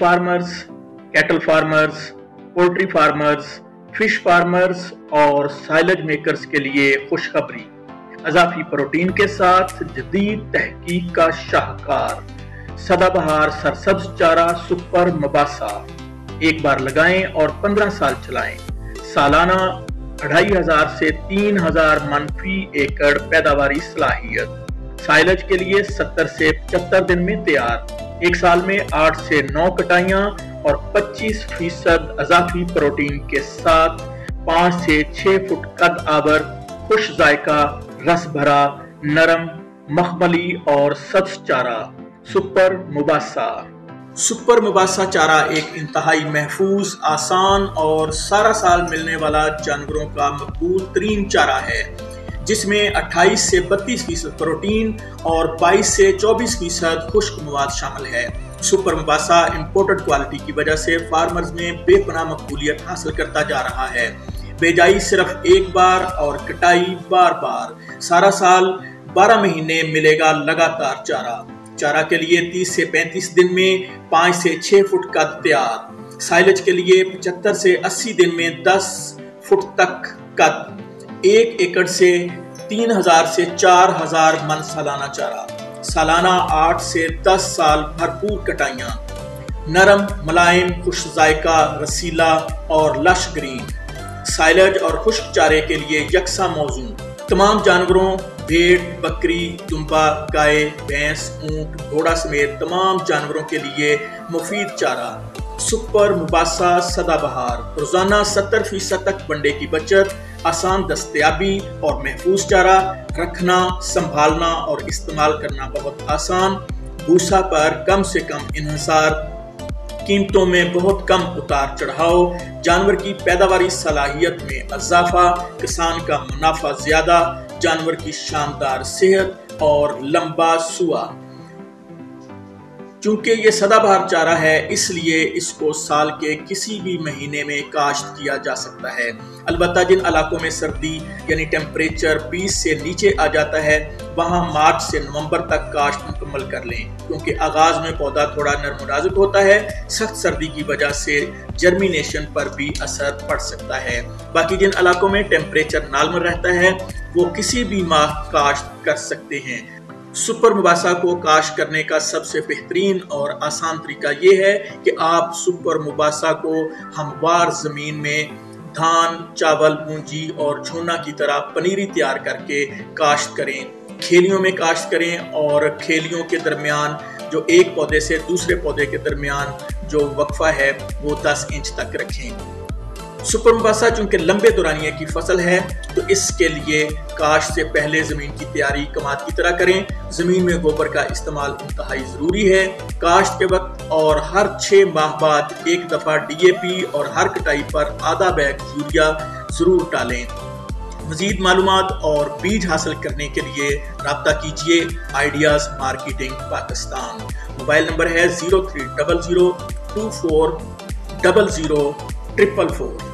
Farmers, cattle farmers, poultry farmers, fish farmers और silage makers के लिए खुशखबरी। अजाफी प्रोटीन के साथ जदीद तहकीक का शाहकार सदाबहार सरसब्ज चारा सुपर मुबासा एक बार लगाएं और 15 साल चलाएं। सालाना 2500 से 3000 मन फी एकड़ पैदावारी सलाहियत। साइलेज के लिए 70 से 75 दिन में तैयार। एक साल में 8 से 9 कटाइयां और 25% अजाफी प्रोटीन के साथ 5 से 6 फुट कद आवर, खुश जायका, रस भरा, नरम, मखमली और सब्ज चारा सुपर मुबासा। सुपर मुबासा चारा एक इंतहाई महफूज, आसान और सारा साल मिलने वाला जानवरों का मकबूल तरीन चारा है, जिसमें 28 से 32% प्रोटीन और 22 से 24% खुश्क मवाद शामिल है। सुपर मुबासा इंपोर्टेड क्वालिटी की वजह से फार्मर्स में बेपनाह मकबूलियत हासिल करता जा रहा है। बेजाई सिर्फ एक बार और कटाई बार बार। सारा साल 12 महीने मिलेगा लगातार चारा के लिए 30 से 35 दिन में 5 से 6 फुट का तैयार। साइलेज के लिए 75 से 80 दिन में 10 फुट तक कद। 1 एकड़ से 3000 से 4000 मन सालाना चारा। सालाना 8 से 10 साल भरपूर कटाइयां। नरम, मुलायम, खुश जायका, रसीला और लश ग्रीन। साइलेज और खुश्क चारे के लिए यकसा मौजू। तमाम जानवरों, भेड़, बकरी, दुम्बा, गाय, भैंस, ऊंट, घोड़ा समेत तमाम जानवरों के लिए मुफीद चारा। सुपर मुबासा सदाबहार। रोजाना 70% तक बंडे की बचत, आसान दस्तयाबी और महफूज चारा। रखना, संभालना और इस्तेमाल करना बहुत आसान। भूसा पर कम से कम इन्हिसार। कीमतों में बहुत कम उतार चढ़ाव। जानवर की पैदावारी सलाहियत में इजाफा, किसान का मुनाफा ज्यादा, जानवर की शानदार सेहत और लंबा सुआ। चूंकि ये सदाबहार चारा है, इसलिए इसको साल के किसी भी महीने में काश्त किया जा सकता है। अलबत्ता जिन इलाकों में सर्दी यानी टेम्परेचर 20 से नीचे आ जाता है, वहां मार्च से नवंबर तक काश्त मुकम्मल कर लें, क्योंकि आगाज में पौधा थोड़ा नरम नाजुक होता है। सख्त सर्दी की वजह से जर्मिनेशन पर भी असर पड़ सकता है। बाकी जिन इलाकों में टेम्परेचर नॉर्मल रहता है, वो किसी भी माह काश्त कर सकते हैं। सुपर मुबासा को काश्त करने का सबसे बेहतरीन और आसान तरीका ये है कि आप सुपर मुबासा को हमवार जमीन में धान, चावल, मूंजी और झोना की तरह पनीरी तैयार करके काश्त करें। खेलियों में काश्त करें और खेलियों के दरमियान जो एक पौधे से दूसरे पौधे के दरमियान जो वक्फा है वो 10 इंच तक रखें। सुपर मुबासा चूंकि लंबे दौरानिये की फसल है, तो इसके लिए काश्त से पहले जमीन की तैयारी कमाद की तरह करें। जमीन में गोबर का इस्तेमाल इंतहाई जरूरी है। काश्त के वक्त और हर 6 माह बाद एक दफा DAP और हर कटाई पर आधा बैग यूरिया जरूर डालें। मजीद मालूमात और बीज हासिल करने के लिए राब्ता कीजिए ideas marketing Pakistan. Mobile number है 0300 24 00 444।